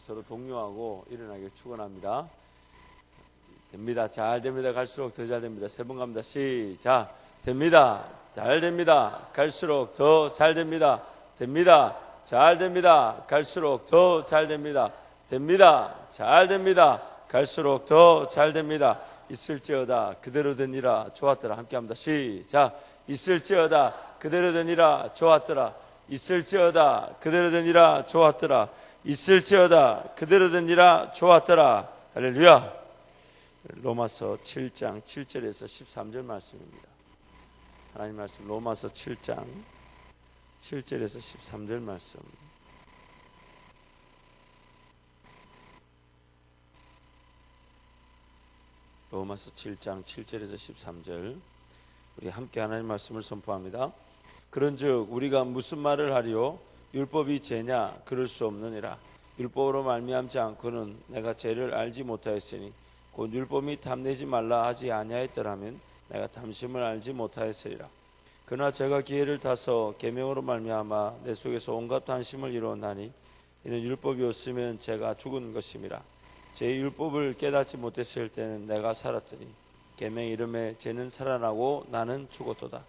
서로 독려하고 일어나길 축원합니다. 됩니다. 잘 됩니다. 갈수록 더 잘 됩니다. 세 번 갑니다. 시작. 됩니다. 잘 됩니다. 갈수록 더 잘 됩니다. 됩니다. 잘 됩니다. 갈수록 더 잘 됩니다. 됩니다. 잘 됩니다. 갈수록 더 잘 됩니다. 있을지어다 그대로 되니라 좋았더라. 함께 합니다. 시작. 있을지어다 그대로 되니라 좋았더라. 있을지어다 그대로 되니라 좋았더라. 있을지어다 그대로 되니라 좋았더라. 할렐루야. 로마서 7장 7절에서 13절 말씀입니다. 하나님 말씀 로마서 7장 7절에서 13절 말씀. 로마서 7장 7절에서 13절 우리 함께 하나님 말씀을 선포합니다. 그런즉 우리가 무슨 말을 하리요? 율법이 죄냐? 그럴 수 없느니라. 율법으로 말미암지 않고는 내가 죄를 알지 못하였으니 곧 율법이 탐내지 말라 하지 아니하였더라면 내가 탐심을 알지 못하였으리라. 그러나 제가 기회를 타서 계명으로 말미암아 내 속에서 온갖 한심을 이루었나니 이는 율법이 없으면 제가 죽은 것임이라. 제 율법을 깨닫지 못했을 때는 내가 살았더니 계명 이름에 죄는 살아나고 나는 죽었도다.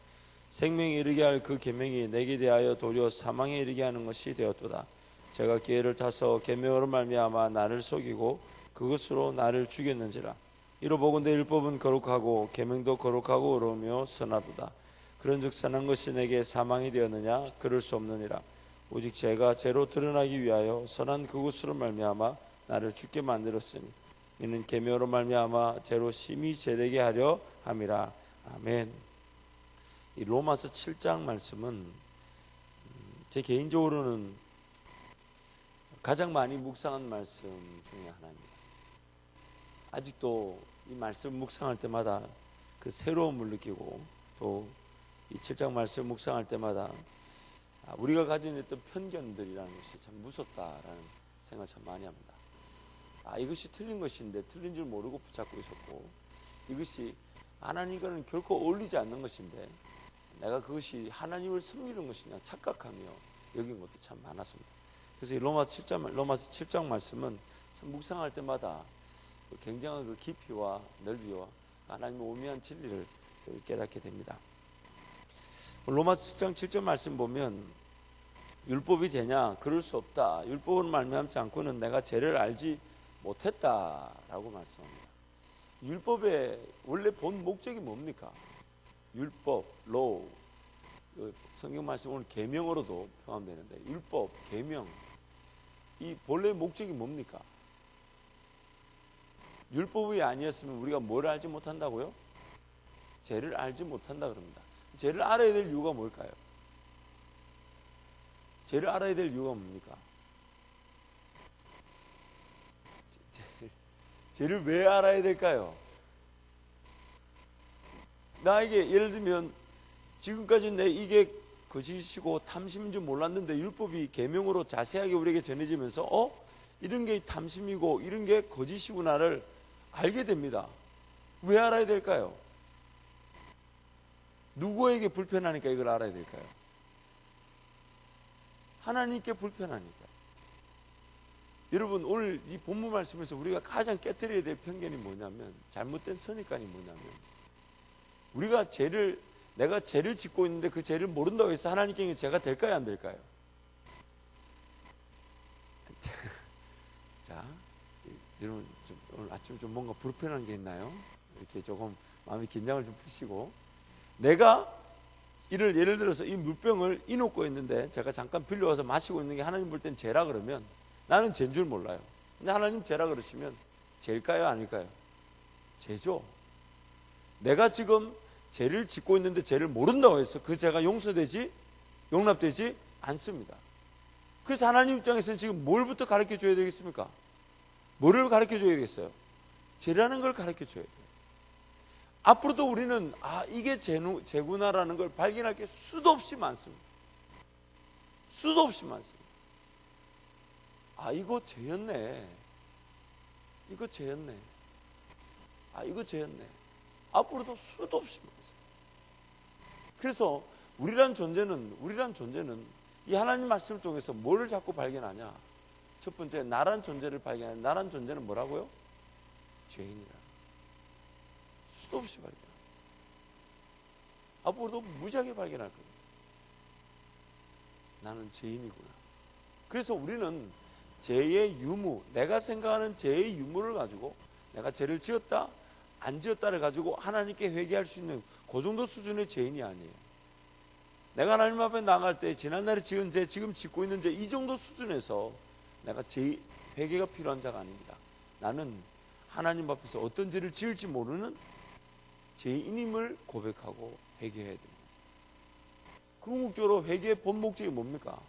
생명에 이르게 할 그 계명이 내게 대하여 도리어 사망에 이르게 하는 것이 되었도다. 제가 기회를 타서 계명으로 말미암아 나를 속이고 그것으로 나를 죽였는지라. 이로 보건대 율법은 거룩하고 계명도 거룩하고 의로우며 선하도다. 그런즉 선한 것이 내게 사망이 되었느냐? 그럴 수 없느니라. 오직 죄가 죄로 드러나기 위하여 선한 그것으로 말미암아 나를 죽게 만들었으니 이는 계명으로 말미암아 죄로 심히 죄되게 하려 함이라. 아멘. 이 로마서 7장 말씀은 제 개인적으로는 가장 많이 묵상한 말씀 중에 하나입니다. 아직도 이 말씀 묵상할 때마다 그 새로움을 느끼고 또 이 7장 말씀 묵상할 때마다 우리가 가진 어떤 편견들이라는 것이 참 무섭다라는 생각을 참 많이 합니다. 이것이 틀린 것인데 틀린 줄 모르고 붙잡고 있었고, 이것이 하나님과는 결코 어울리지 않는 것인데 내가 그것이 하나님을 섬기는 것이냐 착각하며 여긴 것도 참 많았습니다. 그래서 이 로마서 7장 말씀은 참 묵상할 때마다 굉장한 그 깊이와 넓이와 하나님의 오묘한 진리를 깨닫게 됩니다. 로마서 7장 7절 말씀 보면 율법이 죄냐? 그럴 수 없다. 율법으로 말미암지 않고는 내가 죄를 알지 못했다라고 말씀합니다. 율법의 원래 본 목적이 뭡니까? 율법, 로우, 성경 말씀 오늘 계명으로도 포함되는데 율법, 계명, 이 본래 목적이 뭡니까? 율법이 아니었으면 우리가 뭘 알지 못한다고요? 죄를 알지 못한다 그럽니다. 죄를 알아야 될 이유가 뭘까요? 죄를 알아야 될 이유가 뭡니까? 죄를 왜 알아야 될까요? 나에게 예를 들면 지금까지 내 이게 거짓이고 탐심인 줄 몰랐는데 율법이 계명으로 자세하게 우리에게 전해지면서 이런 게 탐심이고 이런 게 거짓이구나를 알게 됩니다. 왜 알아야 될까요? 누구에게 불편하니까 이걸 알아야 될까요? 하나님께 불편하니까. 여러분 오늘 이 본문 말씀에서 우리가 가장 깨뜨려야 될 편견이 뭐냐면, 잘못된 선입관이 뭐냐면, 우리가 내가 죄를 짓고 있는데 그 죄를 모른다고 해서 하나님께 죄가 될까요 안 될까요? 자, 여러분 오늘 아침 좀 뭔가 불편한 게 있나요? 이렇게 조금 마음의 긴장을 좀 푸시고, 내가 예를 들어서 이 물병을 이놓고 있는데 제가 잠깐 빌려와서 마시고 있는 게 하나님 볼 땐 죄라 그러면 나는 죄인 줄 몰라요. 근데 하나님 죄라 그러시면 죄일까요 아닐까요? 죄죠. 내가 지금 죄를 짓고 있는데 죄를 모른다고 해서 그 죄가 용납되지 않습니다. 그래서 하나님 입장에서는 지금 뭘부터 가르쳐 줘야 되겠습니까? 뭐를 가르쳐 줘야 되겠어요? 죄라는 걸 가르쳐 줘야 돼요. 앞으로도 우리는 이게 죄구나라는 걸 발견할 게 수도 없이 많습니다. 수도 없이 많습니다. 이거 죄였네. 이거 죄였네. 이거 죄였네. 앞으로도 수도 없이 많습니다. 그래서 우리란 존재는 이 하나님 말씀을 통해서 뭐를 자꾸 발견하냐? 첫 번째, 나란 존재를 발견하는, 나란 존재는 뭐라고요? 죄인이라. 수도 없이 발견. 앞으로도 무지하게 발견할 겁니다. 나는 죄인이구나. 그래서 우리는 죄의 유무, 내가 생각하는 죄의 유무를 가지고 내가 죄를 지었다, 안 지었다를 가지고 하나님께 회개할 수 있는 그 정도 수준의 죄인이 아니에요. 내가 하나님 앞에 나갈 때 지난날에 지은 죄, 지금 짓고 있는 죄, 이 정도 수준에서 내가 회개가 필요한 자가 아닙니다. 나는 하나님 앞에서 어떤 죄를 지을지 모르는 죄인임을 고백하고 회개해야 됩니다. 궁극적으로 회개의 본 목적이 뭡니까?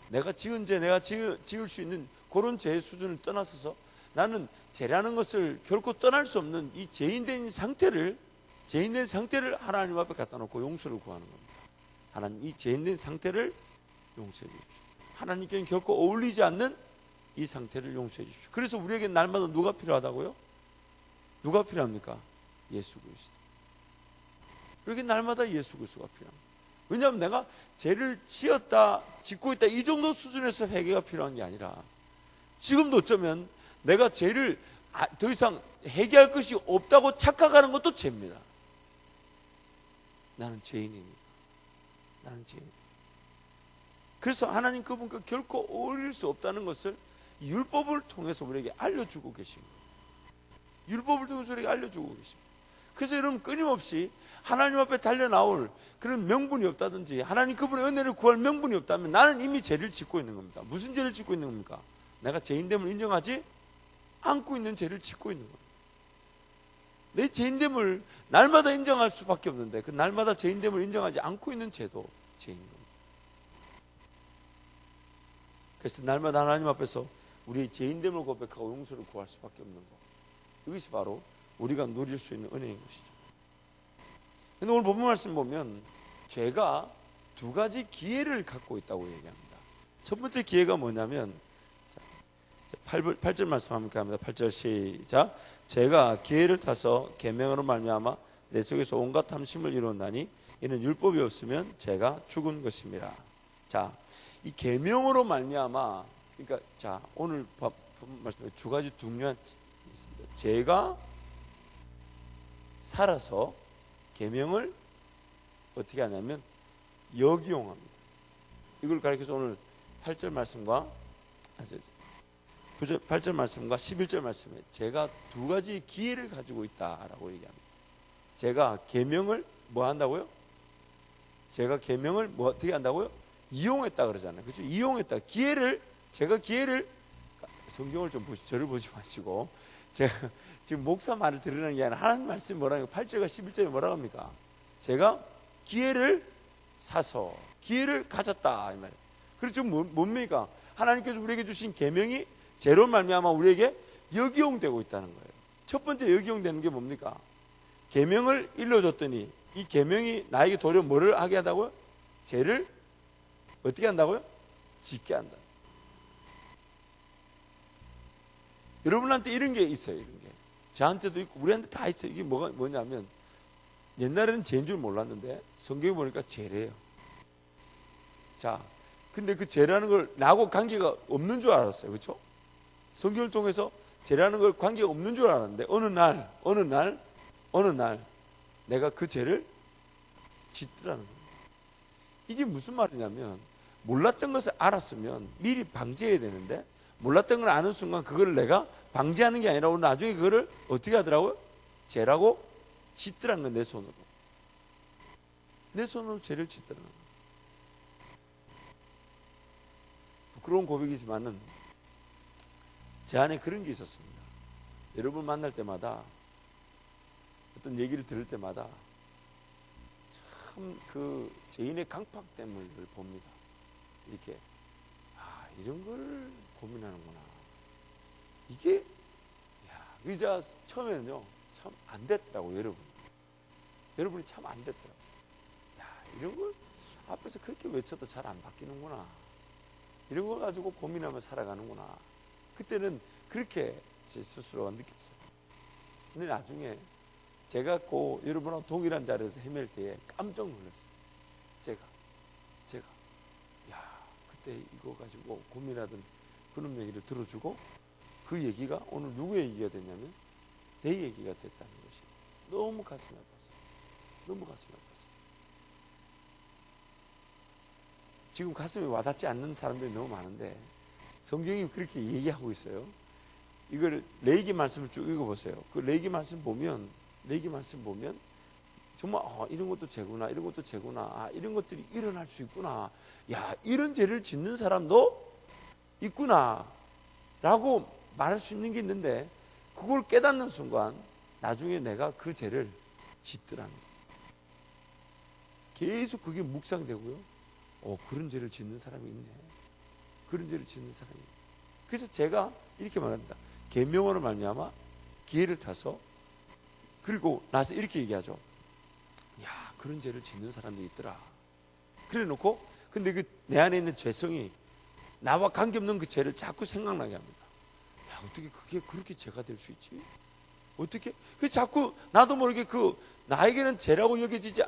내가 지은 죄, 내가 지을 수 있는 그런 죄의 수준을 떠나서서 나는 죄라는 것을 결코 떠날 수 없는 이 죄인된 상태를 하나님 앞에 갖다 놓고 용서를 구하는 겁니다. 하나님, 이 죄인된 상태를 용서해 주십시오. 하나님께는 결코 어울리지 않는 이 상태를 용서해 주십시오. 그래서 우리에게 날마다 누가 필요하다고요? 누가 필요합니까? 예수 그리스도. 우리에게 날마다 예수 그리스도가 필요합니다. 왜냐하면 내가 죄를 지었다, 짓고 있다, 이 정도 수준에서 회개가 필요한 게 아니라 지금도 어쩌면 내가 죄를 더 이상 회개할 것이 없다고 착각하는 것도 죄입니다. 나는 죄인입니다. 나는 죄인. 그래서 하나님 그분과 결코 어울릴 수 없다는 것을 율법을 통해서 우리에게 알려주고 계십니다. 율법을 통해서 우리에게 알려주고 계십니다. 그래서 여러분 끊임없이 하나님 앞에 달려나올 그런 명분이 없다든지 하나님 그분의 은혜를 구할 명분이 없다면 나는 이미 죄를 짓고 있는 겁니다. 무슨 죄를 짓고 있는 겁니까? 내가 죄인됨을 인정하지 않고 있는 죄를 짓고 있는 겁니다. 내 죄인됨을 날마다 인정할 수밖에 없는데 그 날마다 죄인됨을 인정하지 않고 있는 죄도 죄인 겁니다. 그래서 날마다 하나님 앞에서 우리의 죄인됨을 고백하고 용서를 구할 수밖에 없는 것. 이것이 바로 우리가 누릴 수 있는 은혜인 것이죠. 근데 오늘 본문 말씀 보면 죄가 두 가지 기회를 갖고 있다고 얘기합니다. 첫 번째 기회가 뭐냐면 8절 말씀 함께 합니다. 8절 시작. 죄가 기회를 타서 계명으로 말미암아 내 속에서 온갖 탐심을 이루었나니 이는 율법이 없으면 죄가 죽은 것입니다. 자, 이 계명으로 말미암아, 그러니까 자 오늘 말씀 두 가지 중요한 있습니다. 죄가 살아서 계명을 어떻게 하냐면 역이용합니다. 이걸 가르쳐서 오늘 8절 말씀과 8절 말씀과 11절 말씀에 제가 두 가지 기회를 가지고 있다라고 얘기합니다. 제가 계명을 뭐 한다고요? 제가 계명을 뭐 어떻게 한다고요? 이용했다 그러잖아요. 그렇죠? 이용했다. 제가 기회를 성경을 좀 저를 보지 마시고 제가 지금 목사 말을 들으라는 게 아니라 하나님 말씀이 뭐라고 8절과 11절에 뭐라고 합니까? 제가 기회를 사서 기회를 가졌다 이 말이에요. 그렇죠? 뭡니까? 하나님께서 우리에게 주신 계명이 죄로 말미암아 우리에게 역이용되고 있다는 거예요. 첫 번째 역이용되는 게 뭡니까? 계명을 일러줬더니 이 계명이 나에게 도리어 뭐를 하게 한다고요? 죄를 어떻게 한다고요? 짓게 한다. 여러분한테 이런 게 있어요. 이런 게 저한테도 있고 우리한테 다 있어요. 이게 뭐냐면 옛날에는 죄인 줄 몰랐는데 성경에 보니까 죄래요. 자, 근데 그 죄라는 걸 나하고 관계가 없는 줄 알았어요. 그렇죠? 성경을 통해서 죄라는 걸 관계가 없는 줄 알았는데 어느 날 내가 그 죄를 짓더라는 거예요. 이게 무슨 말이냐면 몰랐던 것을 알았으면 미리 방지해야 되는데 몰랐던 걸 아는 순간 그거를 내가 방지하는 게 아니라 나중에 그거를 어떻게 하더라고요? 죄라고 짓더라는 거예요. 내 손으로 죄를 짓더라는 거예요. 부끄러운 고백이지만은 제 안에 그런 게 있었습니다. 여러분 만날 때마다 어떤 얘기를 들을 때마다 참 그 죄인의 강팍됨을 봅니다. 이렇게 이런 걸 고민하는구나. 이게 의자 처음에는요 참 안 됐더라고요. 여러분이 참 안 됐더라고요. 이런 걸 앞에서 그렇게 외쳐도 잘 안 바뀌는구나. 이런 걸 가지고 고민하며 살아가는구나. 그때는 그렇게 제 스스로가 느꼈어요. 근데 나중에 제가 여러분하고 동일한 자리에서 헤맬 때에 깜짝 놀랐어요. 제가 그때 이거 가지고 고민하던 그놈 얘기를 들어주고 그 얘기가 오늘 누구의 얘기가 됐냐면 내 얘기가 됐다는 것이 너무 가슴이 아팠어요. 너무 가슴이 아팠어요. 지금 가슴에 와닿지 않는 사람들이 너무 많은데 성경이 그렇게 얘기하고 있어요. 이걸 레위기 말씀을 쭉 읽어보세요. 그 레위기 말씀 보면 정말 이런 것도 죄구나, 이런 것도 죄구나, 이런 것들이 일어날 수 있구나, 야 이런 죄를 짓는 사람도 있구나 라고 말할 수 있는 게 있는데 그걸 깨닫는 순간 나중에 내가 그 죄를 짓더라는 거예요. 계속 그게 묵상되고요. 그런 죄를 짓는 사람이 있네. 그런 죄를 짓는 사람이 있네. 그래서 제가 이렇게 말합니다. 계명으로 말미암아 기회를 타서 그리고 나서 이렇게 얘기하죠. 야 그런 죄를 짓는 사람도 있더라. 그래 놓고 근데 그 내 안에 있는 죄성이 나와 관계없는 그 죄를 자꾸 생각나게 합니다. 야 어떻게 그게 그렇게 죄가 될 수 있지? 어떻게? 그 자꾸 나도 모르게 그 나에게는 죄라고 여겨지지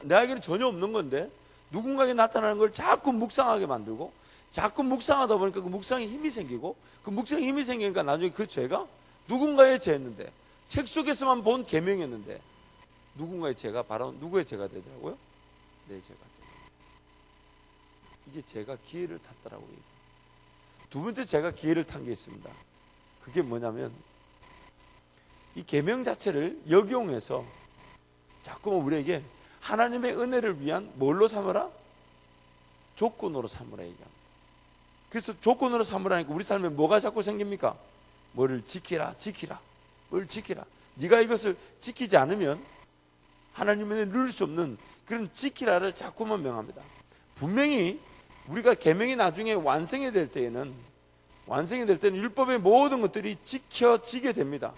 나에게는 전혀 없는 건데 누군가에게 나타나는 걸 자꾸 묵상하게 만들고 자꾸 묵상하다 보니까 그 묵상에 힘이 생기고 그 묵상에 힘이 생기니까 나중에 그 죄가 누군가의 죄였는데 책 속에서만 본 계명이었는데 누군가의 죄가 바로 누구의 죄가 되더라고요? 내 죄가 되더라고요. 이게 제가 기회를 탔다라고 얘기해요. 두 번째 제가 기회를 탄 게 있습니다. 그게 뭐냐면 이 계명 자체를 역용해서 자꾸만 우리에게 하나님의 은혜를 위한 뭘로 삼으라? 조건으로 삼으라 얘기합니다. 그래서 조건으로 삼으라니까 우리 삶에 뭐가 자꾸 생깁니까? 뭐를 지키라. 뭘 지키라. 네가 이것을 지키지 않으면 하나님의 누릴 수 없는 그런 지키라를 자꾸만 명합니다. 분명히 우리가 계명이 나중에 완성이 될 때는 율법의 모든 것들이 지켜지게 됩니다.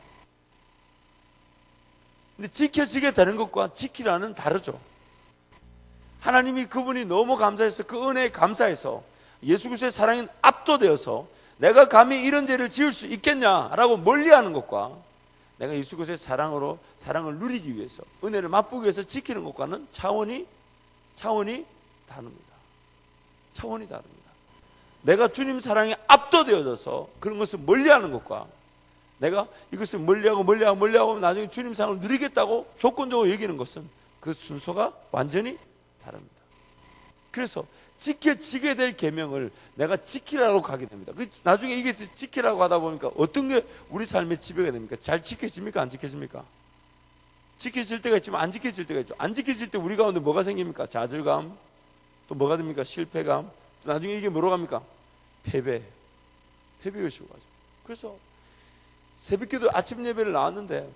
근데 지켜지게 되는 것과 지키라는 다르죠. 하나님이 그분이 너무 감사해서 그 은혜에 감사해서 예수 그리스도의 사랑에 압도되어서 내가 감히 이런 죄를 지을 수 있겠냐라고 멀리하는 것과 내가 예수 그리스도의 사랑을 누리기 위해서 은혜를 맛보기 위해서 지키는 것과는 차원이 다릅니다. 차원이 다릅니다. 내가 주님 사랑에 압도되어져서 그런 것을 멀리하는 것과 내가 이것을 멀리하고 나중에 주님 사랑을 누리겠다고 조건적으로 여기는 것은 그 순서가 완전히 다릅니다. 그래서 지켜지게 될 계명을 내가 지키라고 가게 됩니다. 나중에 이게 지키라고 하다 보니까 어떤 게 우리 삶의 지배가 됩니까? 잘 지켜집니까? 안 지켜집니까? 지켜질 때가 있지만 안 지켜질 때가 있죠. 안 지켜질 때 우리 가운데 뭐가 생깁니까? 좌절감, 또 뭐가 됩니까? 실패감, 또 나중에 이게 뭐로 갑니까? 패배의식으로 가죠. 그래서 새벽기도 아침 예배를 나왔는데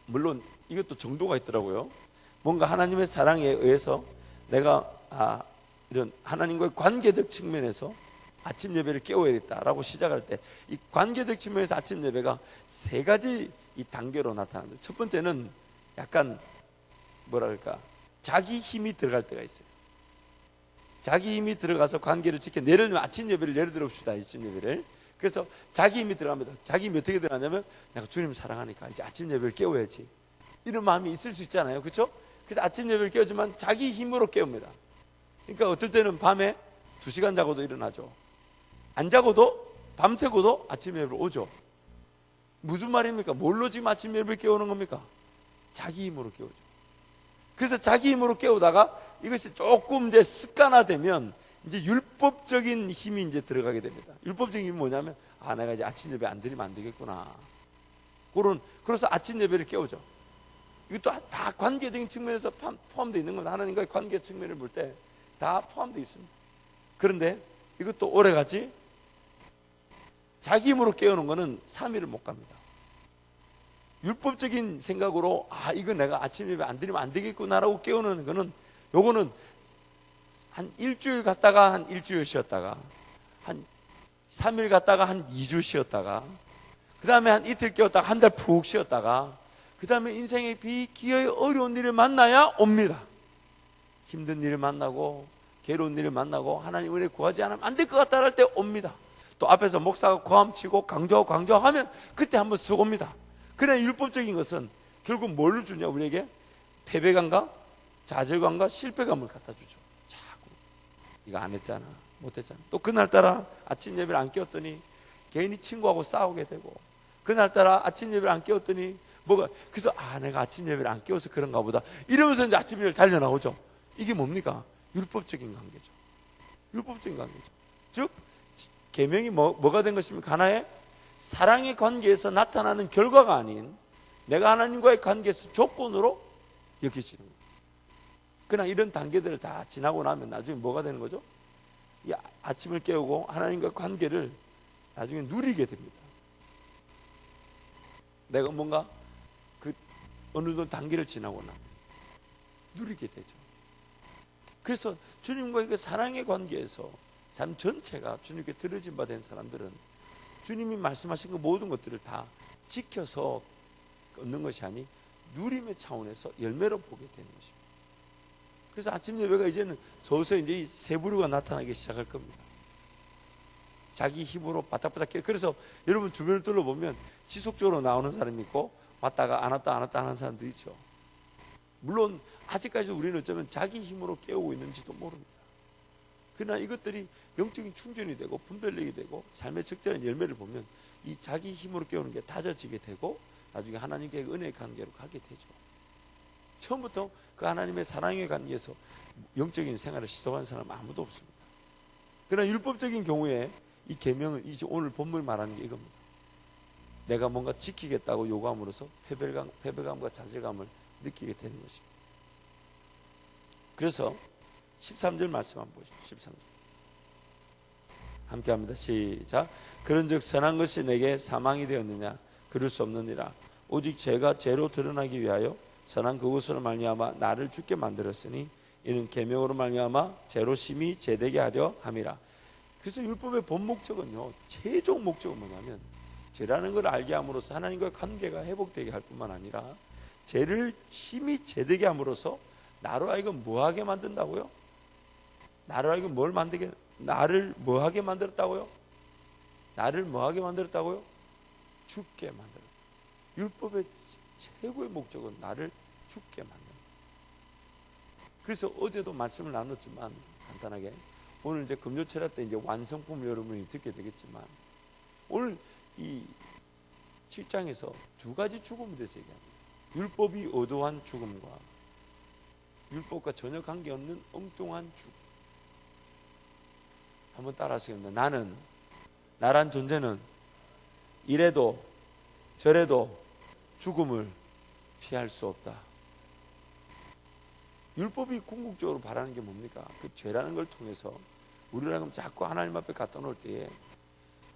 물론 이것도 정도가 있더라고요. 뭔가 하나님의 사랑에 의해서 내가 이런 하나님과의 관계적 측면에서 아침 예배를 깨워야겠다라고 시작할 때 이 관계적 측면에서 아침 예배가 세 가지 이 단계로 나타납니다. 첫 번째는 약간 뭐랄까 자기 힘이 들어갈 때가 있어요. 자기 힘이 들어가서 관계를 지켜 예를 들면 아침 예배를 예를 들어봅시다. 아침 예배를 그래서 자기 힘이 들어갑니다. 자기 힘이 어떻게 들어가냐면 내가 주님 사랑하니까 이제 아침 예배를 깨워야지 이런 마음이 있을 수 있잖아요. 그렇죠? 그래서 아침 예배를 깨우지만 자기 힘으로 깨웁니다. 그러니까 어떨 때는 밤에 2시간 자고도 일어나죠. 안 자고도 밤새고도 아침 예배를 오죠. 무슨 말입니까? 뭘로 지금 아침 예배를 깨우는 겁니까? 자기 힘으로 깨우죠. 그래서 자기 힘으로 깨우다가 이것이 조금 이제 습관화되면 이제 율법적인 힘이 이제 들어가게 됩니다. 율법적인 힘이 뭐냐면 내가 이제 아침 예배 안 드리면 안 되겠구나. 그래서 아침 예배를 깨우죠. 이것도 다 관계적인 측면에서 포함되어 있는 겁니다. 하나님과의 관계 측면을 볼 때 다 포함되어 있습니다. 그런데 이것도 오래가지 자기 힘으로 깨우는 거는 3일을 못 갑니다. 율법적인 생각으로 이거 내가 아침 예배 안 드리면 안 되겠구나라고 깨우는 거는 요거는 한 일주일 갔다가 한 일주일 쉬었다가 한 3일 갔다가 한 2주 쉬었다가 그 다음에 한 이틀 깨웠다가 한 달 푹 쉬었다가 그 다음에 인생의 비기어의 어려운 일을 만나야 옵니다. 힘든 일을 만나고 괴로운 일을 만나고 하나님 은혜 구하지 않으면 안 될 것 같다 할 때 옵니다. 또 앞에서 목사가 고함치고 강조하고 하면 그때 한번 쓱 옵니다. 그러나 율법적인 것은 결국 뭘 주냐 우리에게? 패배감과 좌절감과 실패감을 갖다 주죠. 자꾸 이거 안 했잖아, 못했잖아. 또 그날따라 아침 예배를 안 깨웠더니 개인이 친구하고 싸우게 되고, 그날따라 아침 예배를 안 깨웠더니 그래서 내가 아침 예배를 안 깨워서 그런가 보다 이러면서 이제 아침 예배를 달려나오죠. 이게 뭡니까? 율법적인 관계죠. 율법적인 관계죠. 즉 계명이 뭐가 된 것입니까? 하나의 사랑의 관계에서 나타나는 결과가 아닌 내가 하나님과의 관계에서 조건으로 여겨지는 거예요. 그러나 이런 단계들을 다 지나고 나면 나중에 뭐가 되는 거죠? 이 아침을 깨우고 하나님과 관계를 나중에 누리게 됩니다. 내가 뭔가 그 어느 정도 단계를 지나고 나면 누리게 되죠. 그래서 주님과의 그 사랑의 관계에서 삶 전체가 주님께 드려진 바 된 사람들은 주님이 말씀하신 그 모든 것들을 다 지켜서 얻는 것이 아니 누림의 차원에서 열매로 보게 되는 것입니다. 그래서 아침 예배가 이제는 서서히 이제 이 세 부류가 나타나기 시작할 겁니다. 자기 힘으로 바닥바닥 깨. 그래서 여러분 주변을 둘러보면 지속적으로 나오는 사람이 있고 왔다가 안 왔다 하는 사람도 있죠. 물론 아직까지 우리는 어쩌면 자기 힘으로 깨우고 있는지도 모릅니다. 그러나 이것들이 영적인 충전이 되고 분별력이 되고 삶의 적절한 열매를 보면 이 자기 힘으로 깨우는 게 다져지게 되고 나중에 하나님께 은혜의 관계로 가게 되죠. 처음부터 그 하나님의 사랑의 관계에서 영적인 생활을 시작한 사람은 아무도 없습니다. 그러나 율법적인 경우에 이 계명은 이제 오늘 본문이 말하는 게 이겁니다. 내가 뭔가 지키겠다고 요구함으로써 패배감과 좌절감을 느끼게 되는 것입니다. 그래서 13절 말씀 한번 보시죠. 13절 함께 합니다. 시작. 그런즉 선한 것이 내게 사망이 되었느냐? 그럴 수 없느니라. 오직 죄가 죄로 드러나기 위하여 선한 그것으로 말미암아 나를 죽게 만들었으니 이는 계명으로 말미암아 죄로 심히 죄되게 하려 함이라. 그래서 율법의 본 목적은요, 최종 목적은 뭐냐면 죄라는 걸 알게 함으로써 하나님과의 관계가 회복되게 할 뿐만 아니라 죄를 심히 죄되게 함으로써 나로 하여금 뭐하게 만든다고요? 나로 하여금 나를 뭐하게 만들었다고요? 나를 뭐하게 만들었다고요? 죽게 만들었다. 율법의 최고의 목적은 나를 죽게 만든다. 그래서 어제도 말씀을 나눴지만 간단하게 오늘 이제 금요철야 때 이제 완성품을 여러분이 듣게 되겠지만 오늘 이 7장에서 두 가지 죽음에 대해서 얘기합니다. 율법이 의도한 죽음과 율법과 전혀 관계없는 엉뚱한 죽음. 한번 따라 하시겠습니다. 나란 존재는 이래도 저래도 죽음을 피할 수 없다. 율법이 궁극적으로 바라는 게 뭡니까? 그 죄라는 걸 통해서 우리라면 자꾸 하나님 앞에 갖다 놓을 때에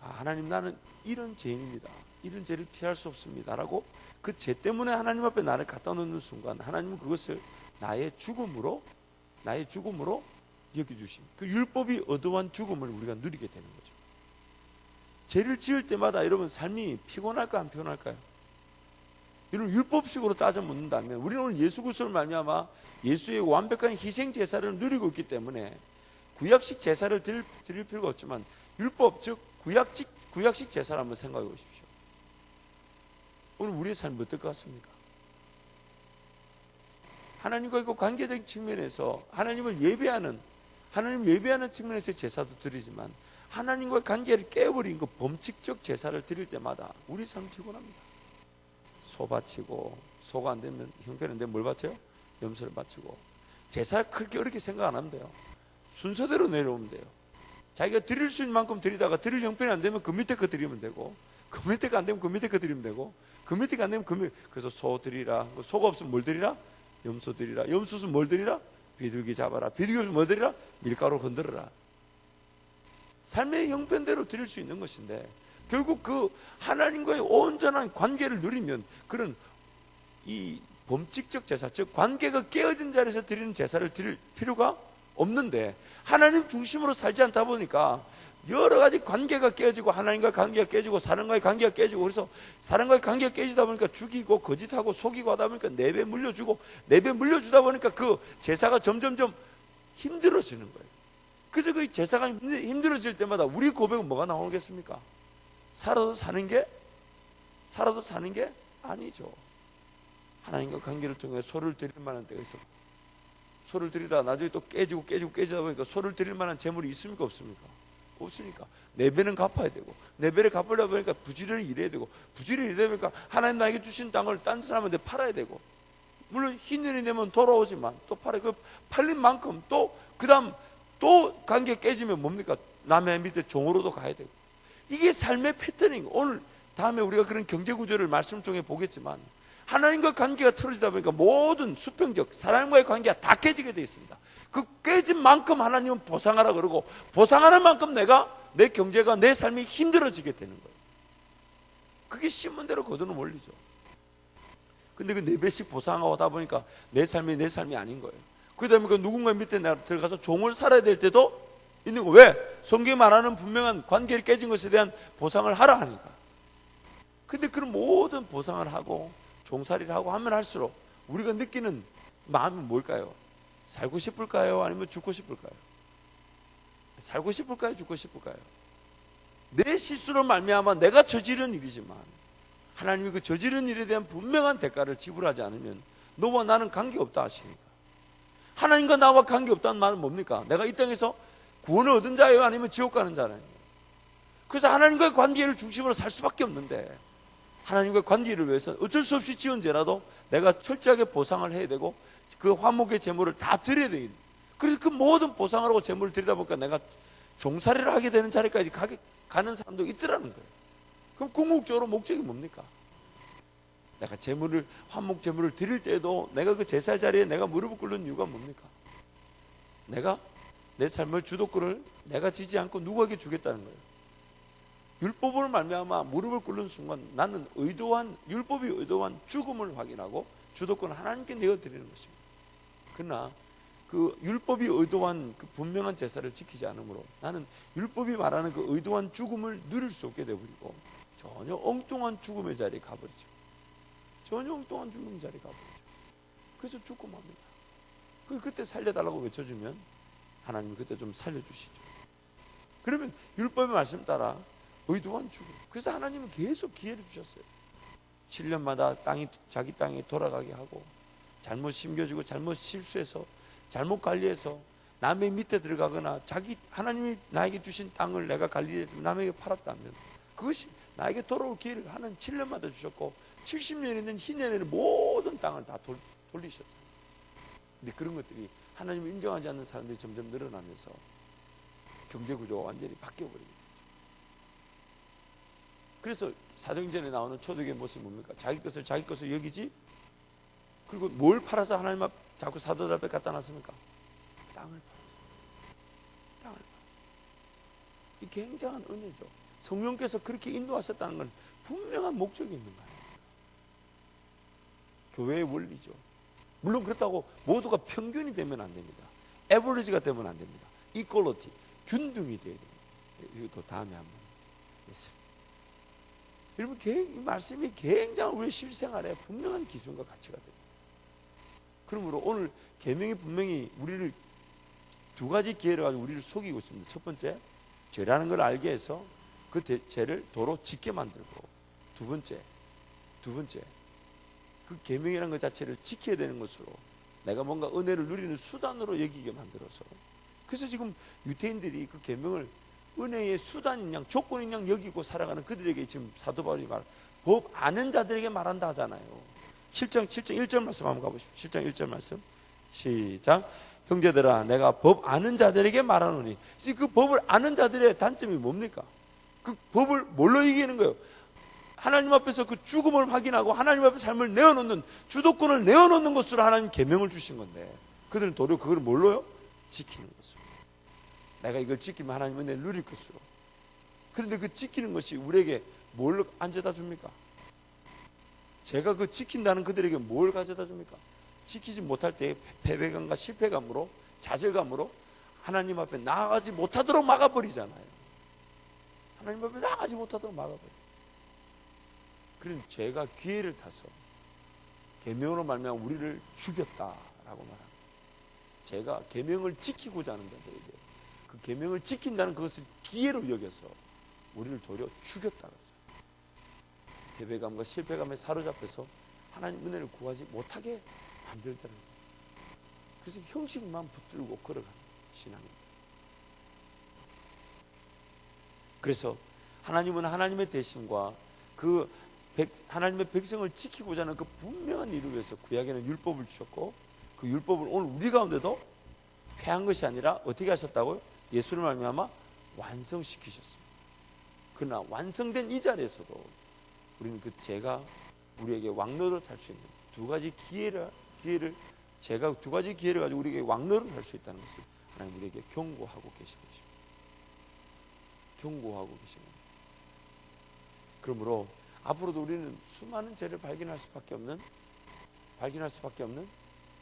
하나님 나는 이런 죄인입니다. 이런 죄를 피할 수 없습니다. 라고 그 죄 때문에 하나님 앞에 나를 갖다 놓는 순간 하나님은 그것을 나의 죽음으로 여겨주십니다. 그 율법이 의도한 죽음을 우리가 누리게 되는 거죠. 죄를 지을 때마다 여러분 삶이 피곤할까요? 안 피곤할까요? 여러분 율법식으로 따져 묻는다면 우리는 오늘 예수 그리스도를 말미암아 예수의 완벽한 희생 제사를 누리고 있기 때문에 구약식 제사를 드릴 필요가 없지만 율법 즉 구약식 제사를 한번 생각해 보십시오. 오늘 우리의 삶이 어떨 것 같습니까? 하나님과의 그 관계적인 측면에서 하나님을 예배하는 측면에서의 제사도 드리지만 하나님과의 관계를 깨버린 그 범칙적 제사를 드릴 때마다 우리 삶이 피곤합니다. 소 바치고 소가 안 되면 형편인데 뭘 바쳐요? 염소를 바치고 제사 그렇게 어렵게 생각 안 하면 돼요. 순서대로 내려오면 돼요. 자기가 드릴 수 있는 만큼 드리다가 드릴 형편이 안 되면 그 밑에 거 드리면 되고 그 밑에 거 안 되면 그 밑에 거 드리면 되고 그 밑에 거 안 되면 그래서 소 드리라. 소가 없으면 뭘 드리라? 염소 드리라. 염소 없으면 뭘 드리라? 비둘기 잡아라. 비둘기 없으면 뭘 드리라? 밀가루 건드려라. 삶의 형편대로 드릴 수 있는 것인데 결국 그 하나님과의 온전한 관계를 누리면 그런 이 범칙적 제사, 즉 관계가 깨어진 자리에서 드리는 제사를 드릴 필요가 없는데 하나님 중심으로 살지 않다 보니까 여러 가지 관계가 깨지고 하나님과 관계가 깨지고 사람과의 관계가 깨지고 그래서 사람과의 관계가 깨지다 보니까 죽이고 거짓하고 속이고 하다 보니까 4배 물려주고 4배 물려주다 보니까 그 제사가 점점점 힘들어지는 거예요. 그래서 그 제사가 힘들어질 때마다 우리 고백은 뭐가 나오겠습니까? 살아도 사는 게 아니죠. 하나님과 관계를 통해 소를 드릴 만한 때가 있었고 소를 드리다 나중에 또 깨지다 보니까 소를 드릴 만한 재물이 있습니까 없습니까? 없으니까 네 배는 갚아야 되고, 네 배를 갚으려 보니까 부지런히 일해야 되고, 부지런히 일해야 되니까 하나님 나에게 주신 땅을 딴 사람한테 팔아야 되고, 물론 흰년이 되면 돌아오지만 또 그 팔린 만큼 또 그다음 또 관계 깨지면 뭡니까? 남의 밑에 종으로도 가야 되고. 이게 삶의 패턴인 거. 오늘 다음에 우리가 그런 경제 구조를 말씀 통해 보겠지만, 하나님과 관계가 틀어지다 보니까 모든 수평적 사람과의 관계가 다 깨지게 되어 있습니다. 그 깨진 만큼 하나님은 보상하라 그러고, 보상하는 만큼 내 경제가, 내 삶이 힘들어지게 되는 거예요. 그게 심은 대로 거두는 원리죠. 근데 그 4배씩 보상하고 하다 보니까 내 삶이 아닌 거예요. 그러다 보니까 누군가 밑에 들어가서 종을 살아야 될 때도 있는 거. 왜? 성경이 말하는 분명한 관계를 깨진 것에 대한 보상을 하라 하니까. 근데 그런 모든 보상을 하고 종살이를 하고 하면 할수록 우리가 느끼는 마음이 뭘까요? 살고 싶을까요? 아니면 죽고 싶을까요? 살고 싶을까요? 죽고 싶을까요? 내 실수로 말미암아 내가 저지른 일이지만 하나님이 그 저지른 일에 대한 분명한 대가를 지불하지 않으면 너와 나는 관계없다 하시니까. 하나님과 나와 관계없다는 말은 뭡니까? 내가 이 땅에서 구원을 얻은 자예요? 아니면 지옥 가는 자예요? 그래서 하나님과의 관계를 중심으로 살 수밖에 없는데, 하나님과의 관계를 위해서 어쩔 수 없이 지은 죄라도 내가 철저하게 보상을 해야 되고, 그 화목의 제물을 다 드려야 되겠네. 그래서 그 모든 보상을 하고 제물을 드리다 보니까 내가 종살이를 하게 되는 자리까지 가는 사람도 있더라는 거예요. 그럼 궁극적으로 목적이 뭡니까? 내가 화목 제물을 드릴 때에도 내가 그 제사 자리에 내가 무릎을 꿇는 이유가 뭡니까? 내가 내 삶의 주도권을 내가 지지 않고 누구에게 주겠다는 거예요. 율법으로 말미암아 무릎을 꿇는 순간 나는 율법이 의도한 죽음을 확인하고 주도권을 하나님께 내어드리는 것입니다. 그러나 그 율법이 의도한 그 분명한 제사를 지키지 않으므로 나는 율법이 말하는 그 의도한 죽음을 누릴 수 없게 되어버리고 전혀 엉뚱한 죽음의 자리에 가버리죠. 전혀 엉뚱한 죽음의 자리에 가버리죠. 그래서 죽고 맙니다. 그때 살려달라고 외쳐주면 하나님이 그때 좀 살려주시죠. 그러면 율법의 말씀 따라 의도한 죽음. 그래서 하나님은 계속 기회를 주셨어요. 7년마다 자기 땅에 돌아가게 하고, 잘못 심겨주고 잘못 실수해서 잘못 관리해서 남의 밑에 들어가거나 하나님이 나에게 주신 땅을 내가 관리해서 남에게 팔았다면 그것이 나에게 돌아올 기회를 하는 7년마다 주셨고, 70년이 있는 희년에는 모든 땅을 다 돌리셨잖아요. 근데 그런 것들이 하나님을 인정하지 않는 사람들이 점점 늘어나면서 경제 구조가 완전히 바뀌어버리게 되죠. 그래서 사도행전에 나오는 초대교회의 모습이 뭡니까? 자기 것을 여기지, 그리고 뭘 팔아서 하나님 앞 자꾸 사도들 앞에 갖다 놨습니까? 땅을 팔아서. 이 굉장한 은혜죠. 성령께서 그렇게 인도하셨다는 건 분명한 목적이 있는 거예요. 교회의 원리죠. 물론 그렇다고 모두가 평균이 되면 안 됩니다. 에버리지가 되면 안 됩니다. 이퀄리티, 균등이 돼야 됩니다. 이것도 다음에 한번 했습니다. 여러분, 이 말씀이 굉장히 우리 실생활에 분명한 기준과 가치가 됩니다. 그러므로 오늘 계명이 분명히 우리를 두 가지 기회를 가지고 우리를 속이고 있습니다. 첫 번째, 죄라는 걸 알게 해서 그 죄를 도로 짓게 만들고, 두 번째, 그 계명이라는 것 자체를 지켜야 되는 것으로 내가 뭔가 은혜를 누리는 수단으로 여기게 만들어서, 그래서 지금 유대인들이 그 계명을 은혜의 수단인 양, 조건인 양 여기고 살아가는 그들에게 지금 사도 바울이 법 아는 자들에게 말한다 하잖아요. 7장 1절 말씀 한번 가보십시오. 7장 1절 말씀 시작. 형제들아, 내가 법 아는 자들에게 말하노니. 그 법을 아는 자들의 단점이 뭡니까? 그 법을 뭘로 이기는 거예요? 하나님 앞에서 그 죽음을 확인하고 하나님 앞에 삶을 내어놓는, 주도권을 내어놓는 것으로 하나님 계명을 주신 건데, 그들은 도리어 그걸 뭘로요? 지키는 것으로. 내가 이걸 지키면 하나님 은혜를 누릴 것으로. 그런데 그 지키는 것이 우리에게 뭘 안져다 줍니까? 제가 그 지킨다는 그들에게 뭘 가져다 줍니까? 지키지 못할 때 패배감과 실패감으로, 좌절감으로 하나님 앞에 나아가지 못하도록 막아버리잖아요. 하나님 앞에 나아가지 못하도록 막아버려요. 그런 죄가 기회를 타서 계명으로 말미암아 우리를 죽였다라고 말합니다. 죄가 계명을 지키고자 하는 자들에게 그 계명을 지킨다는 그것을 기회로 여겨서 우리를 도리어 죽였다고 하죠. 패배감과 실패감에 사로잡혀서 하나님 은혜를 구하지 못하게 만들다는 거예요. 그래서 형식만 붙들고 걸어가는 신앙입니다. 그래서 하나님은 하나님의 대심과 그 하나님의 백성을 지키고자 하는 그 분명한 이유를 위해서 구약에는 율법을 주셨고, 그 율법을 오늘 우리 가운데도 폐한 것이 아니라 어떻게 하셨다고요? 예수를 말미암아 완성시키셨습니다. 그러나 완성된 이 자리에서도 우리는 그 죄가 우리에게 왕노릇 할 수 있는 두 가지 기회를 제가 두 가지 기회를 가지고 우리에게 왕노릇 할 수 있다는 것을 하나님 우리에게 경고하고 계신 것입니다. 경고하고 계신 겁니다. 그러므로 앞으로도 우리는 수많은 죄를 발견할 수밖에 없는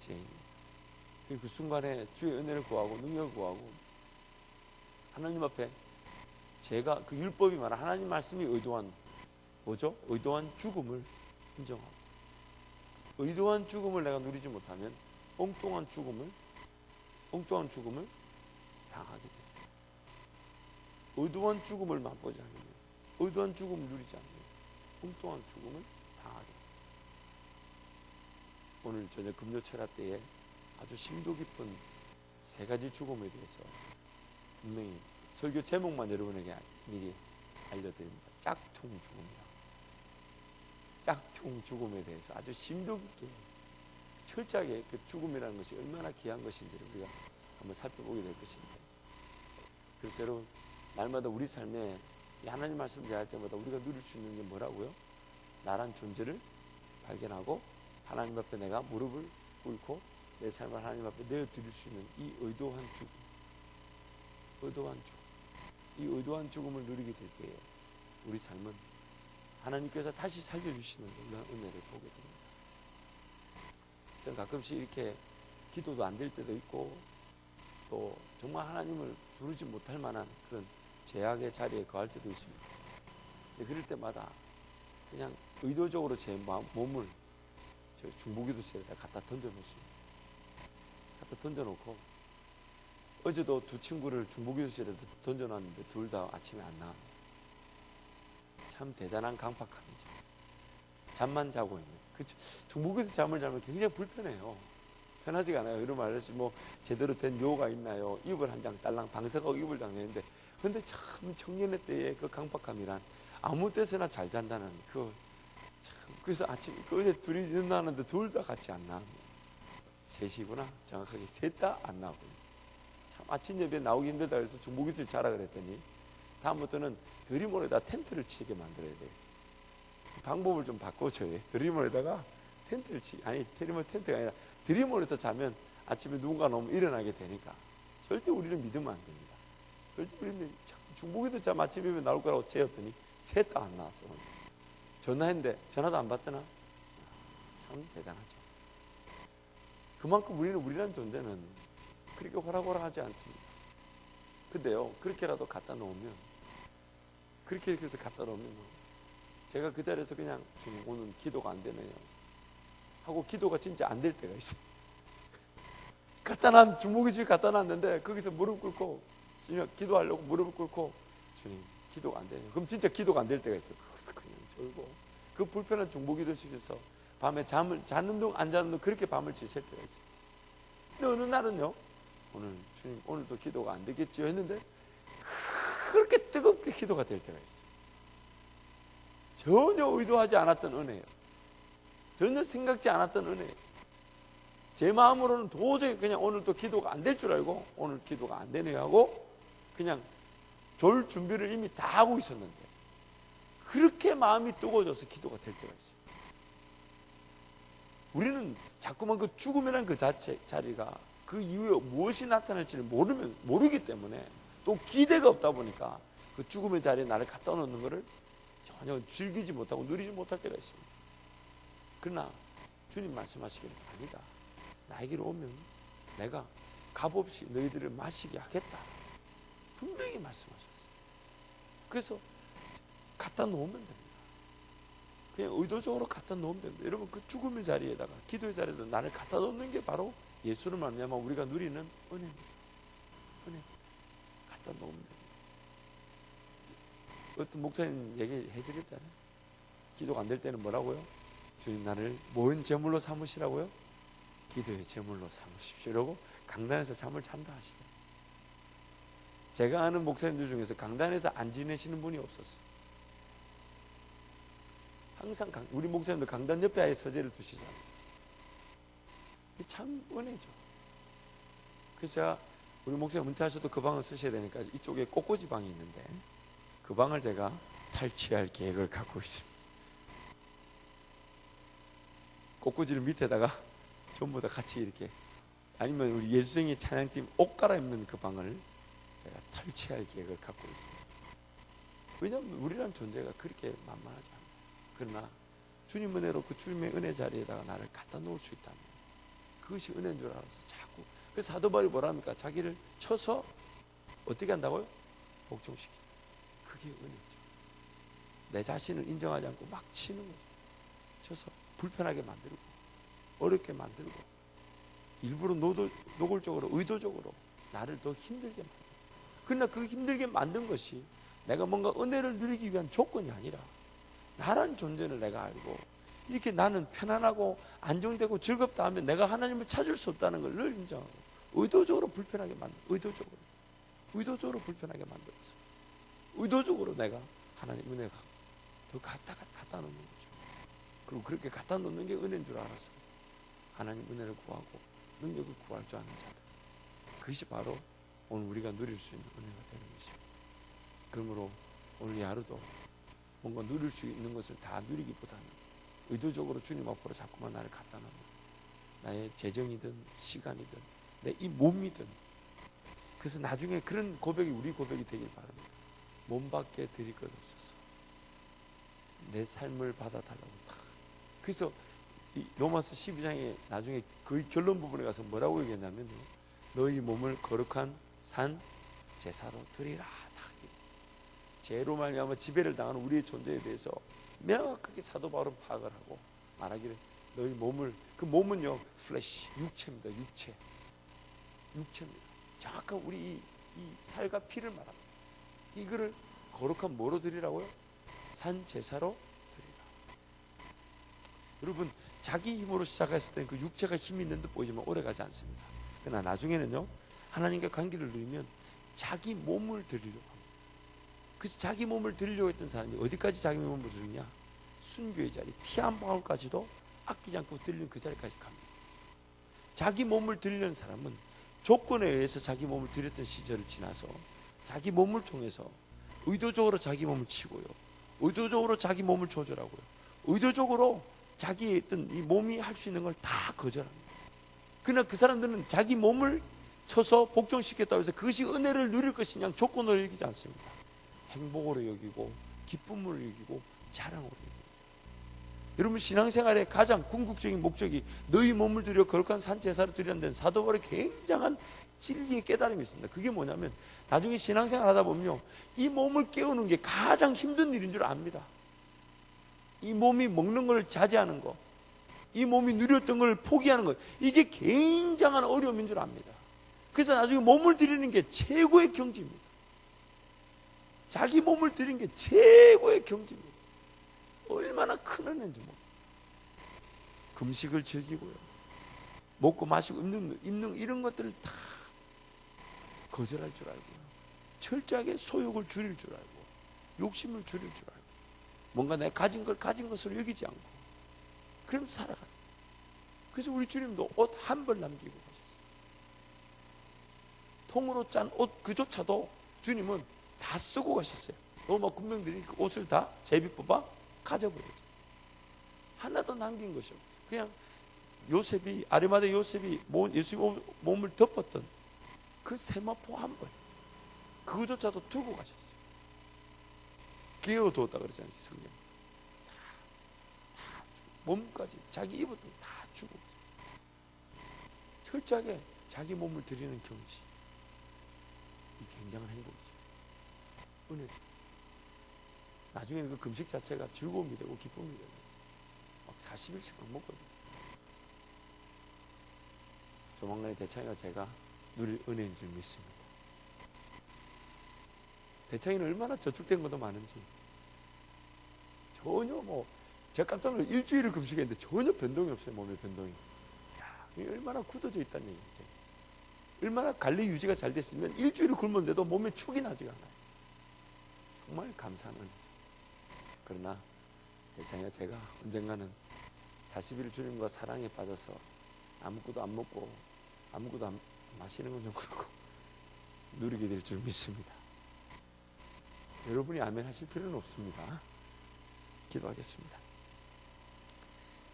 죄인입니다. 그 순간에 주의 은혜를 구하고 능력을 구하고 하나님 앞에 제가 그 율법이 말한 하나님 말씀이 의도한 뭐죠? 의도한 죽음을 인정하고, 의도한 죽음을 내가 누리지 못하면 엉뚱한 죽음을 당하게 됩니다. 의도한 죽음을 맛보지 않으면, 의도한 죽음을 누리지 않으면 엉뚱한 죽음을 당하게 됩니다. 오늘 저녁 금요철야 때에 아주 심도 깊은 세 가지 죽음에 대해서 분명히 설교 제목만 여러분에게 미리 알려드립니다. 짝퉁 죽음이라고. 짝퉁 죽음에 대해서 아주 심도 깊게 철저하게 그 죽음이라는 것이 얼마나 귀한 것인지를 우리가 한번 살펴보게 될 것입니다. 그래서 여러분, 날마다 우리 삶에 이 하나님 말씀 대할 때마다 우리가 누릴 수 있는 게 뭐라고요? 나란 존재를 발견하고 하나님 앞에 내가 무릎을 꿇고 내 삶을 하나님 앞에 내어드릴 수 있는 이 의도한 죽음, 이 의도한 죽음을 누리게 될 때에 우리 삶은 하나님께서 다시 살려주시는 놀라운 은혜를 보게 됩니다. 저는 가끔씩 이렇게 기도도 안 될 때도 있고, 또 정말 하나님을 부르지 못할 만한 그런 제약의 자리에 거할 때도 있습니다. 근데 그럴 때마다 그냥 의도적으로 제 몸을 저 중보기도실에다 갖다 던져놓습니다. 갖다 던져놓고, 어제도 두 친구를 중보기도실에 던져놨는데 둘 다 아침에 안 나와. 참 대단한 강박함이죠. 잠만 자고 있는. 그렇죠. 중보기도에서 잠을 자면 굉장히 불편해요. 편하지가 않아요. 이런 말했지 뭐 제대로 된 묘가 있나요? 이불 한 장 딸랑 방석하고 이불 당했는데, 근데 참 청년의 때의 그 강박함이란 아무 때서나 잘 잔다는 그 참. 그래서 아침 어제 둘이 일어나는데 둘 다 같이 안 나옵니다. 셋이구나. 정확하게 셋 다 안 나오고. 참 아침 예배 나오기 힘들다 그래서 중보기도실 자라 그랬더니 다음부터는 드리몬에다 텐트를 치게 만들어야 되겠어요. 방법을 좀 바꿔줘야 돼. 드리몬에다가 텐트를 드리몬 텐트가 아니라 드리몬에서 자면 아침에 누군가 오면 일어나게 되니까 절대 우리는 믿으면 안 됩니다. 절대 우리는 중보기도 잠 아침 예배 나올 거라고 재었더니 셋 다 안 나왔어. 전화했는데 전화도 안 받더나. 참 대단하죠. 그만큼 우리라는 존재는 그렇게 호락호락하지 않습니다. 근데요, 그렇게라도 갖다 놓으면, 그렇게 해서 갖다 놓으면 제가 그 자리에서 그냥 주님 오늘 기도가 안 되네요 하고 기도가 진짜 안 될 때가 있어요. 중보기도실 갖다 놨는데 거기서 무릎 꿇고 기도하려고 무릎을 꿇고 주님 기도가 안 되네요. 그럼 진짜 기도가 안 될 때가 있어요. 거기서 그냥 졸고 그 불편한 중보기도실에서 밤에 잠을 자는 둥 안 자는 둥 그렇게 밤을 지샐 때가 있어요. 근데 어느 날은요, 오늘 주님 오늘도 기도가 안 되겠지요 했는데 그렇게 뜨겁게 기도가 될 때가 있어요. 전혀 의도하지 않았던 은혜예요. 전혀 생각지 않았던 은혜예요. 제 마음으로는 도저히 그냥 오늘도 기도가 안 될 줄 알고 오늘 기도가 안 되네요 하고 그냥 졸 준비를 이미 다 하고 있었는데 그렇게 마음이 뜨거워져서 기도가 될 때가 있어요. 우리는 자꾸만 그 죽음이라는 그 자리가 그 이후에 무엇이 나타날지를 모르기 때문에 또 기대가 없다 보니까 그 죽음의 자리에 나를 갖다 놓는 것을 전혀 즐기지 못하고 누리지 못할 때가 있습니다. 그러나 주님 말씀하시기를 아니다. 나에게로 오면 내가 값없이 너희들을 마시게 하겠다. 분명히 말씀하셨어요. 그래서 갖다 놓으면 됩니다. 그냥 의도적으로 갖다 놓으면 됩니다. 여러분 그 죽음의 자리에다가 기도의 자리에다 나를 갖다 놓는 게 바로 예수를 말미암아 우리가 누리는 은혜입니다. 은혜. 갖다 놓으면 됩니다. 어떤 목사님 얘기해드렸잖아요. 기도가 안 될 때는 뭐라고요? 주님 나를 뭔 제물로 삼으시라고요? 기도의 제물로 삼으십시오. 이러고 강단에서 잠을 잔다 하시죠. 제가 아는 목사님들 중에서 강단에서 안 지내시는 분이 없었어요. 항상 우리 목사님도 강단 옆에 아예 서재를 두시잖아요. 참 은혜죠. 그래서 제가 우리 목사님 은퇴하셔도 그 방을 쓰셔야 되니까 이쪽에 꽃꽂이 방이 있는데 그 방을 제가 탈취할 계획을 갖고 있습니다. 꽃꽂이를 밑에다가 전부 다 같이 이렇게, 아니면 우리 예수생의 찬양팀 옷 갈아입는 그 방을 제가 탈취할 계획을 갖고 있습니다. 왜냐하면 우리란 존재가 그렇게 만만하지 않아요. 그러나 주님 은혜로 그 주님의 은혜 자리에다가 나를 갖다 놓을 수 있다면 그것이 은혜인 줄 알아서 자꾸. 그래서 사도 바울이 뭐라 합니까? 자기를 쳐서 어떻게 한다고요? 복종시키는. 그게 은혜죠. 내 자신을 인정하지 않고 막 치는 거죠. 쳐서 불편하게 만들고 어렵게 만들고 일부러 노골적으로 의도적으로 나를 더 힘들게 만들고. 그러나 그 힘들게 만든 것이 내가 뭔가 은혜를 누리기 위한 조건이 아니라 나란 존재를 내가 알고 이렇게 나는 편안하고 안정되고 즐겁다 하면 내가 하나님을 찾을 수 없다는 걸 늘 인정하고 의도적으로 불편하게 의도적으로 불편하게 만들어서 의도적으로 내가 하나님 은혜가 더 갖다 놓는 거죠. 그리고 그렇게 갖다 놓는 게 은혜인 줄 알아서 하나님 은혜를 구하고 능력을 구할 줄 아는 자들, 그것이 바로 오늘 우리가 누릴 수 있는 은혜가 되는 것입니다. 그러므로 오늘 이 하루도 뭔가 누릴 수 있는 것을 다 누리기보다는 의도적으로 주님 앞으로 자꾸만 나를 갖다 놓는, 나의 재정이든 시간이든 내 이 몸이든. 그래서 나중에 그런 고백이 우리 고백이 되길 바랍니다. 몸밖에 드릴 것 없어서 내 삶을 받아달라고. 그래서 이 로마서 12장에 나중에 그 결론 부분에 가서 뭐라고 얘기했냐면 너희 몸을 거룩한 산 제사로 드리라. 죄로 말미암아 지배를 당하는 우리의 존재에 대해서 명확하게 사도 바울은 파악을 하고 말하기를 너희 몸을, 그 몸은요 플래시, 육체입니다. 육체입니다. 정확한 우리 이 살과 피를 말합니다. 이거를 거룩한 뭐로 드리라고요? 산 제사로 드리라. 여러분, 자기 힘으로 시작했을 때는 그 육체가 힘이 있는 듯 보이지만 오래가지 않습니다. 그러나 나중에는요 하나님과 관계를 누리면 자기 몸을 드리려고 합니다. 그래서 자기 몸을 드리려고 했던 사람이 어디까지 자기 몸을 드리냐? 순교의 자리, 피 한 방울까지도 아끼지 않고 드리는 그 자리까지 갑니다. 자기 몸을 드리려는 사람은 조건에 의해서 자기 몸을 드렸던 시절을 지나서 자기 몸을 통해서 의도적으로 자기 몸을 치고요, 의도적으로 자기 몸을 조절하고요, 의도적으로 자기의 어떤 이 몸이 할 수 있는 걸 다 거절합니다. 그러나 그 사람들은 자기 몸을 쳐서 복종시켰다고 해서 그것이 은혜를 누릴 것이냐 조건으로 여기지 않습니다. 행복으로 여기고 기쁨으로 여기고 자랑으로 여기고. 여러분, 신앙생활의 가장 궁극적인 목적이 너희 몸을 드려 거룩한 산 제사를 드리는 데는 사도 바울의 굉장한 진리의 깨달음이 있습니다. 그게 뭐냐면 나중에 신앙생활 하다 보면요 이 몸을 깨우는 게 가장 힘든 일인 줄 압니다. 이 몸이 먹는 걸 자제하는 거, 이 몸이 누렸던 걸 포기하는 거, 이게 굉장한 어려움인 줄 압니다. 그래서 나중에 몸을 드리는 게 최고의 경지입니다. 자기 몸을 드리는 게 최고의 경지입니다. 얼마나 큰 은혜인지 모릅니다. 금식을 즐기고요, 먹고 마시고 입는 이런 것들을 다 거절할 줄 알고요, 철저하게 소욕을 줄일 줄 알고 욕심을 줄일 줄 알고 뭔가 내가 가진 걸 가진 것으로 여기지 않고 그럼 살아가요. 그래서 우리 주님도 옷 한 벌 남기고 가셨어요. 통으로 짠 옷 그조차도 주님은 다 쓰고 가셨어요. 로마 군병들이 그 옷을 다 제비 뽑아 가져버렸죠. 하나도 남긴 것이 없어요. 그냥 요셉이, 아리마대 요셉이 예수님 몸을 덮었던 그 세마포 한 벌, 그거조차도 두고 가셨어요. 기회로 두었다 그러지 않습니까? 성경. 다 몸까지 자기 입었던 다 주고 철저하게 자기 몸을 드리는 경지, 이 굉장한 행복이죠. 은혜죠. 나중에는 그 금식 자체가 즐거움이 되고 기쁨이 되고 막 40일씩 막 먹거든요. 조만간에 대창이가 제가 누릴 은혜인 줄 믿습니다. 대창이는 얼마나 저축된 것도 많은지 전혀 제가 깜짝 놀라 일주일을 금식했는데 전혀 변동이 없어요. 몸에 변동이. 야, 얼마나 굳어져 있다는 얘기죠. 얼마나 관리 유지가 잘 됐으면 일주일을 굶었는데도 몸에 축이 나지가 않아요. 정말 감사한 은혜죠. 그러나 괜찮아요. 제가 언젠가는 40일 주님과 사랑에 빠져서 아무것도 안 먹고 아무것도 안 마시는 건 좀 그렇고 누리게 될 줄 믿습니다. 여러분이 아멘 하실 필요는 없습니다. 기도하겠습니다.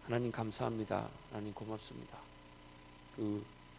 하나님 감사합니다. 하나님 고맙습니다. 그